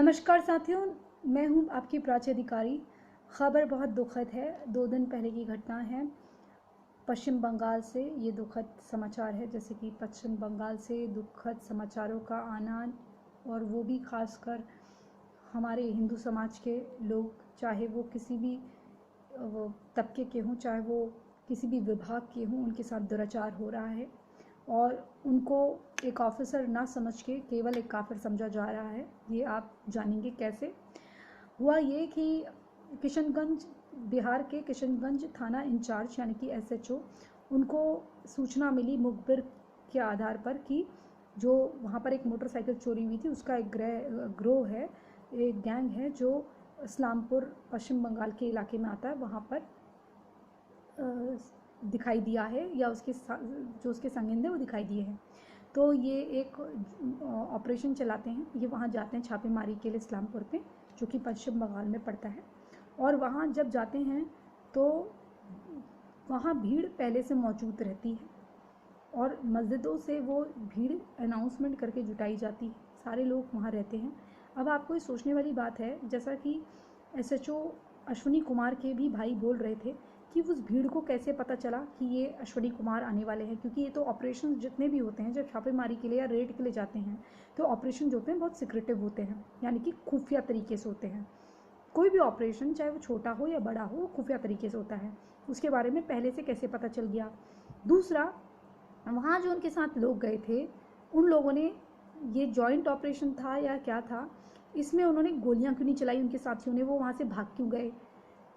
नमस्कार साथियों, मैं हूं आपकी प्राची अधिकारी। खबर बहुत दुखद है। 2 दिन पहले की घटना है पश्चिम बंगाल से। ये दुखद समाचार है। जैसे कि पश्चिम बंगाल से दुखद समाचारों का आना, और वो भी खासकर हमारे हिंदू समाज के लोग, चाहे वो किसी भी तबके के हों, चाहे वो किसी भी विभाग के हों, उनके साथ दुराचार हो रहा है और उनको एक ऑफिसर ना समझ के केवल एक काफिर समझा जा रहा है। ये आप जानेंगे कैसे हुआ। ये कि किशनगंज, बिहार के किशनगंज थाना इंचार्ज यानी कि एसएचओ, उनको सूचना मिली मुखबिर के आधार पर कि जो वहाँ पर एक मोटरसाइकिल चोरी हुई थी, उसका एक ग्रोह है, एक गैंग है जो इस्लामपुर पश्चिम बंगाल के इलाके में आता है, वहाँ पर दिखाई दिया है, या जो उसके संगिंद है वो दिखाई दिए हैं। तो ये एक ऑपरेशन चलाते हैं। ये वहाँ जाते हैं छापेमारी के लिए इस्लामपुर पे, जो कि पश्चिम बंगाल में पड़ता है। और वहाँ जब जाते हैं तो वहाँ भीड़ पहले से मौजूद रहती है और मस्जिदों से वो भीड़ अनाउंसमेंट करके जुटाई जाती है। सारे लोग वहाँ रहते हैं। अब आपको ये सोचने वाली बात है, जैसा कि एसएचओ अश्विनी कुमार के भी भाई बोल रहे थे कि उस भीड़ को कैसे पता चला कि ये अश्विनी कुमार आने वाले हैं, क्योंकि ये तो ऑपरेशन जितने भी होते हैं, जब छापेमारी के लिए या रेड के लिए जाते हैं तो ऑपरेशन जो होते हैं बहुत सिक्रेटिव होते हैं, यानी कि खुफिया तरीके से होते हैं। कोई भी ऑपरेशन चाहे वो छोटा हो या बड़ा हो, खुफिया तरीके से होता है। उसके बारे में पहले से कैसे पता चल गया। दूसरा, वहाँ जो उनके साथ लोग गए थे, उन लोगों ने, ये जॉइंट ऑपरेशन था या क्या था, इसमें उन्होंने गोलियां क्यों नहीं चलाई उनके साथियों ने, वो वहाँ से भाग क्यों गए।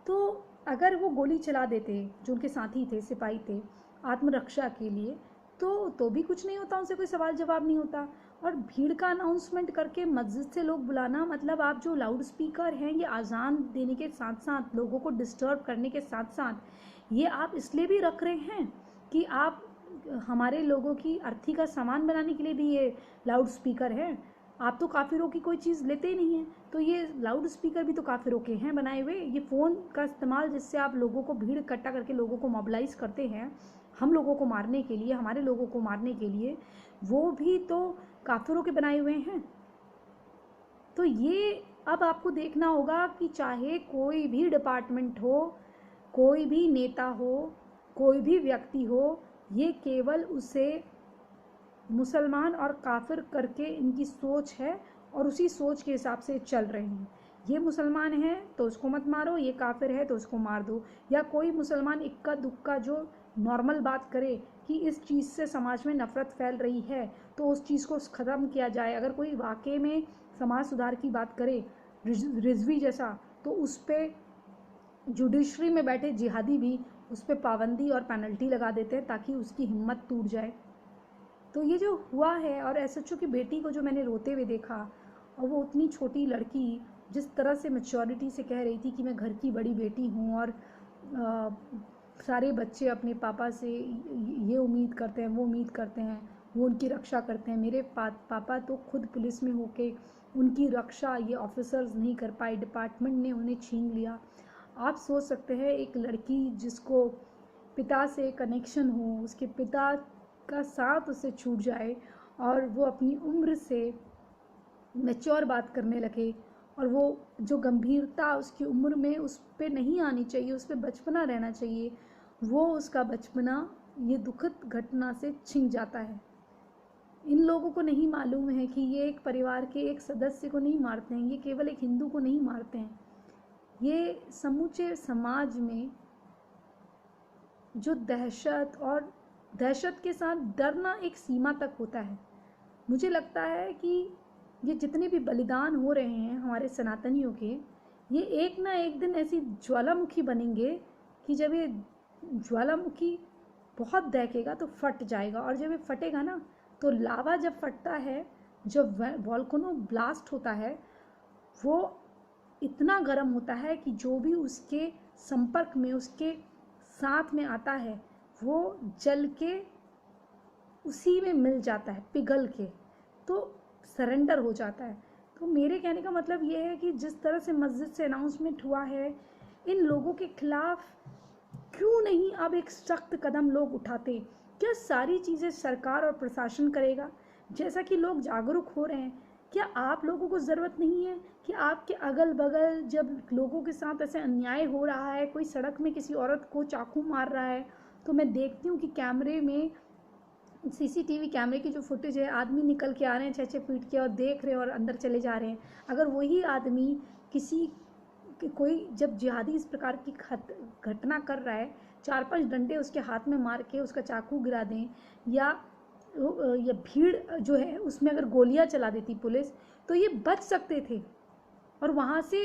तो अगर वो गोली चला देते, जो उनके साथी थे, सिपाही थे, आत्मरक्षा के लिए, तो भी कुछ नहीं होता, उनसे कोई सवाल जवाब नहीं होता। और भीड़ का अनाउंसमेंट करके मस्जिद से लोग बुलाना, मतलब आप जो लाउड स्पीकर हैं, ये आज़ान देने के साथ साथ, लोगों को डिस्टर्ब करने के साथ साथ, ये आप इसलिए भी रख रहे हैं कि आप हमारे लोगों की अर्थी का सामान बनाने के लिए भी ये लाउड स्पीकर है। आप तो काफिरों की कोई चीज़ लेते ही नहीं है, तो ये लाउड स्पीकर भी तो काफिरों के हैं बनाए हुए। ये फ़ोन का इस्तेमाल, जिससे आप लोगों को, भीड़ इकट्ठा करके लोगों को मोबिलाइज करते हैं हम लोगों को मारने के लिए, हमारे लोगों को मारने के लिए, वो भी तो काफिरों के बनाए हुए हैं। तो ये अब आपको देखना होगा कि चाहे कोई भी डिपार्टमेंट हो, कोई भी नेता हो, कोई भी व्यक्ति हो, ये केवल उसे मुसलमान और काफिर करके इनकी सोच है और उसी सोच के हिसाब से चल रहे हैं। ये मुसलमान है तो उसको मत मारो, ये काफिर है तो उसको मार दो। या कोई मुसलमान इक्का दुक्का जो नॉर्मल बात करे कि इस चीज़ से समाज में नफरत फैल रही है तो उस चीज़ को ख़त्म किया जाए। अगर कोई वाकई में समाज सुधार की बात करे, रिजवी जैसा, तो उस पर जुडिशरी में बैठे जिहादी भी उस पर पाबंदी और पेनल्टी लगा देते हैं ताकि उसकी हिम्मत टूट जाए। तो ये जो हुआ है, और एसएचओ की बेटी को जो मैंने रोते हुए देखा, और वो उतनी छोटी लड़की जिस तरह से मैच्योरिटी से कह रही थी कि मैं घर की बड़ी बेटी हूँ और सारे बच्चे अपने पापा से ये उम्मीद करते हैं, वो उम्मीद करते हैं, वो उनकी रक्षा करते हैं। मेरे पापा तो खुद पुलिस में होके उनकी रक्षा ये ऑफिसर्स नहीं कर पाए, डिपार्टमेंट ने उन्हें छीन लिया। आप सोच सकते हैं, एक लड़की जिसको पिता से कनेक्शन हो, उसके पिता का साथ उससे छूट जाए और वो अपनी उम्र से मैच्योर बात करने लगे, और वो जो गंभीरता उसकी उम्र में उस पर नहीं आनी चाहिए, उस पर बचपना रहना चाहिए, वो उसका बचपना ये दुखद घटना से छिन जाता है। इन लोगों को नहीं मालूम है कि ये एक परिवार के एक सदस्य को नहीं मारते हैं, ये केवल एक हिंदू को नहीं मारते हैं, ये समूचे समाज में जो दहशत, और दहशत के साथ डरना एक सीमा तक होता है। मुझे लगता है कि ये जितने भी बलिदान हो रहे हैं हमारे सनातनियों के, ये एक ना एक दिन ऐसी ज्वालामुखी बनेंगे कि जब ये ज्वालामुखी बहुत दहकेगा तो फट जाएगा। और जब ये फटेगा ना, तो लावा जब फटता है, जब वॉल्केनो ब्लास्ट होता है, वो इतना गर्म होता है कि जो भी उसके संपर्क में, उसके साथ में आता है, वो जल के उसी में मिल जाता है, पिघल के, तो सरेंडर हो जाता है। तो मेरे कहने का मतलब ये है कि जिस तरह से मस्जिद से अनाउंसमेंट हुआ है, इन लोगों के खिलाफ क्यों नहीं अब एक सख्त कदम लोग उठाते। क्या सारी चीज़ें सरकार और प्रशासन करेगा? जैसा कि लोग जागरूक हो रहे हैं क्या आप लोगों को ज़रूरत नहीं है कि आपके अगल बगल जब लोगों के साथ ऐसे अन्याय हो रहा है, कोई सड़क में किसी औरत को चाकू मार रहा है, तो मैं देखती हूँ कि कैमरे में, सीसीटीवी कैमरे की जो फुटेज है, आदमी निकल के आ रहे हैं 6-6 फीट के और देख रहे हैं और अंदर चले जा रहे हैं। अगर वही आदमी किसी कोई जब जिहादी इस प्रकार की घटना कर रहा है, 4-5 डंडे उसके हाथ में मार के उसका चाकू गिरा दें, या भीड़ जो है उसमें अगर गोलियां चला देती पुलिस, तो ये बच सकते थे और वहाँ से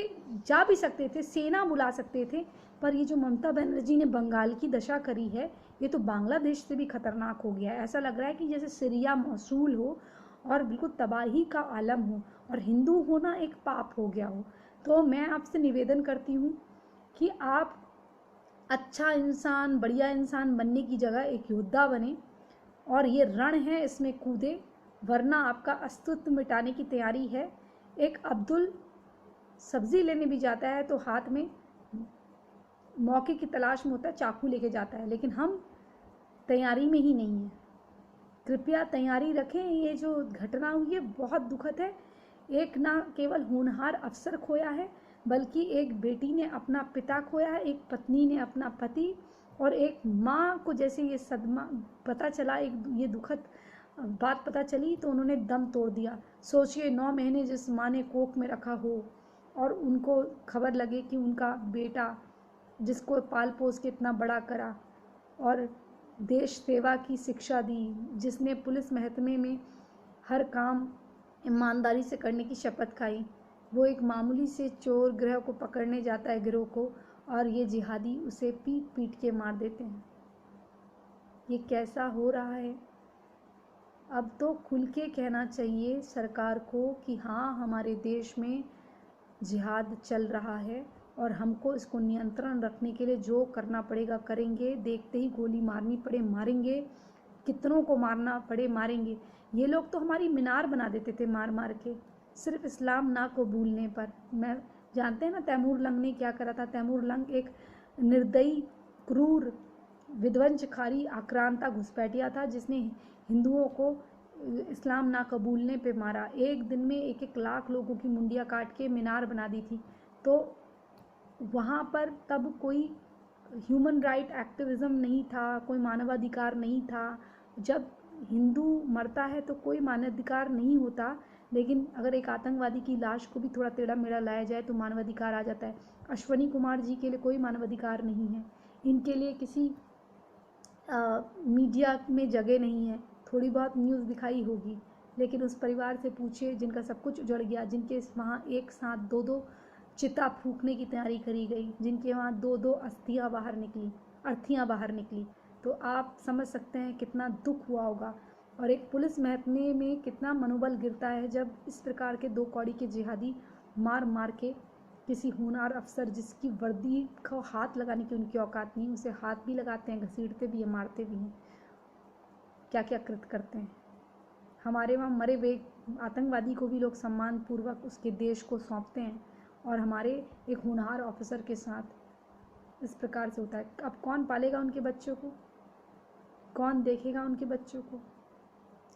जा भी सकते थे, सेना बुला सकते थे। पर ये जो ममता बनर्जी ने बंगाल की दशा करी है, ये तो बांग्लादेश से भी खतरनाक हो गया है। ऐसा लग रहा है कि जैसे सीरिया मौसूल हो और बिल्कुल तबाही का आलम हो और हिंदू होना एक पाप हो गया हो। तो मैं आपसे निवेदन करती हूँ कि आप अच्छा इंसान, बढ़िया इंसान बनने की जगह एक योद्धा बने और ये रण है इसमें कूदे, वरना आपका अस्तित्व मिटाने की तैयारी है। एक अब्दुल सब्जी लेने भी जाता है तो हाथ में मौके की तलाश में होता है, चाकू लेके जाता है, लेकिन हम तैयारी में ही नहीं है। कृपया तैयारी रखें। ये जो घटना हुई है बहुत दुखद है। एक ना केवल होनहार अफसर खोया है, बल्कि एक बेटी ने अपना पिता खोया है, एक पत्नी ने अपना पति, और एक माँ को जैसे ये सदमा पता चला, एक ये दुखद बात पता चली तो उन्होंने दम तोड़ दिया। सोचिए 9 महीने जिस माँ ने कोख में रखा हो और उनको खबर लगे कि उनका बेटा, जिसको पाल पोस के इतना बड़ा करा और देश सेवा की शिक्षा दी, जिसने पुलिस महकमे में हर काम ईमानदारी से करने की शपथ खाई, वो एक मामूली से चोर गृह को पकड़ने जाता है, गिरोह को, और ये जिहादी उसे पीट पीट के मार देते हैं। ये कैसा हो रहा है? अब तो खुल के कहना चाहिए सरकार को कि हाँ, हमारे देश में जिहाद चल रहा है और हमको इसको नियंत्रण रखने के लिए जो करना पड़ेगा करेंगे। देखते ही गोली मारनी पड़े मारेंगे, कितनों को मारना पड़े मारेंगे। ये लोग तो हमारी मीनार बना देते थे मार मार के, सिर्फ इस्लाम ना कबूलने पर। मैं जानते हैं ना तैमूर लंग ने क्या करा था। तैमूर लंग एक निर्दयी, क्रूर, विध्वंसकारी, आक्रांता घुसपैठिया था जिसने हिंदुओं को इस्लाम ना कबूलने पे मारा। एक दिन में 1-1 लाख लोगों की मुंडिया काट के मीनार बना दी थी। तो वहाँ पर तब कोई ह्यूमन राइट एक्टिविज़म नहीं था, कोई मानवाधिकार नहीं था। जब हिंदू मरता है तो कोई मानवाधिकार नहीं होता, लेकिन अगर एक आतंकवादी की लाश को भी थोड़ा टेढ़ा मेढ़ा लाया जाए तो मानवाधिकार आ जाता है। अश्वनी कुमार जी के लिए कोई मानवाधिकार नहीं है, इनके लिए किसी मीडिया में जगह नहीं है। थोड़ी बहुत न्यूज़ दिखाई होगी, लेकिन उस परिवार से पूछिए जिनका सब कुछ उजड़ गया, जिनके वहाँ एक साथ 2-2 चिता फूकने की तैयारी करी गई, जिनके वहाँ 2-2 अस्थियाँ बाहर निकली, अर्थियाँ बाहर निकली। तो आप समझ सकते हैं कितना दुख हुआ होगा और एक पुलिस महकमे में कितना मनोबल गिरता है जब इस प्रकार के 2 कौड़ी के जिहादी मार मार के किसी होनहार अफसर, जिसकी वर्दी को हाथ लगाने की उनकी औकात नहीं, उसे हाथ भी लगाते हैं, घसीटते भी हैं, मारते भी हैं, क्या क्या कृत्य करते हैं। हमारे वहाँ मरे हुए आतंकवादी को भी लोग सम्मान पूर्वक उसके देश को सौंपते हैं और हमारे एक होनहार ऑफिसर के साथ इस प्रकार से होता है। अब कौन पालेगा उनके बच्चों को, कौन देखेगा उनके बच्चों को?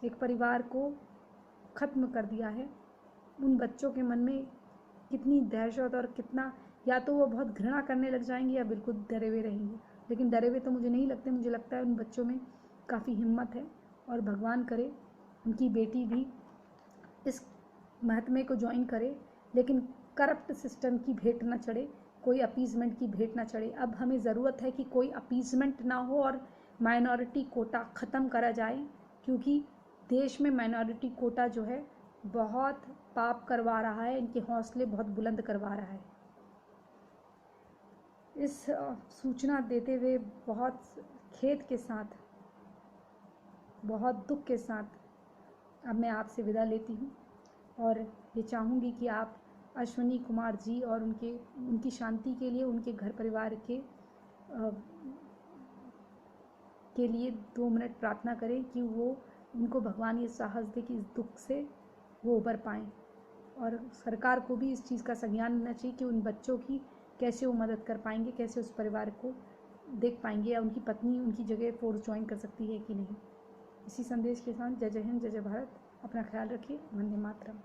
एक परिवार को ख़त्म कर दिया है। उन बच्चों के मन में कितनी दहशत और कितना, या तो वो बहुत घृणा करने लग जाएंगे या बिल्कुल डरे हुए रहेंगे। लेकिन डरे हुए तो मुझे नहीं लगते, मुझे लगता है उन बच्चों में काफ़ी हिम्मत है और भगवान करे उनकी बेटी भी इस महकमे को ज्वाइन करे, लेकिन करप्ट सिस्टम की भेंट न चढ़े, कोई अपीजमेंट की भेंट न चढ़े। अब हमें ज़रूरत है कि कोई अपीजमेंट ना हो और माइनॉरिटी कोटा ख़त्म करा जाए, क्योंकि देश में माइनॉरिटी कोटा जो है बहुत पाप करवा रहा है, इनके हौसले बहुत बुलंद करवा रहा है। इस सूचना देते हुए बहुत खेद के साथ, बहुत दुख के साथ अब मैं आपसे विदा लेती हूँ और ये चाहूँगी कि आप अश्वनी कुमार जी और उनकी शांति के लिए, उनके घर परिवार के लिए 2 मिनट प्रार्थना करें कि उनको भगवान ये साहस दे कि इस दुख से वो उबर पाएँ। और सरकार को भी इस चीज़ का संज्ञान लेना चाहिए कि उन बच्चों की कैसे वो मदद कर पाएंगे, कैसे उस परिवार को देख पाएंगे, या उनकी पत्नी उनकी जगह फोर्स ज्वाइन कर सकती है कि नहीं। इसी संदेश के साथ जय जय हिंद, जय जय भारत। अपना ख्याल रखिए। वंदे मातरम।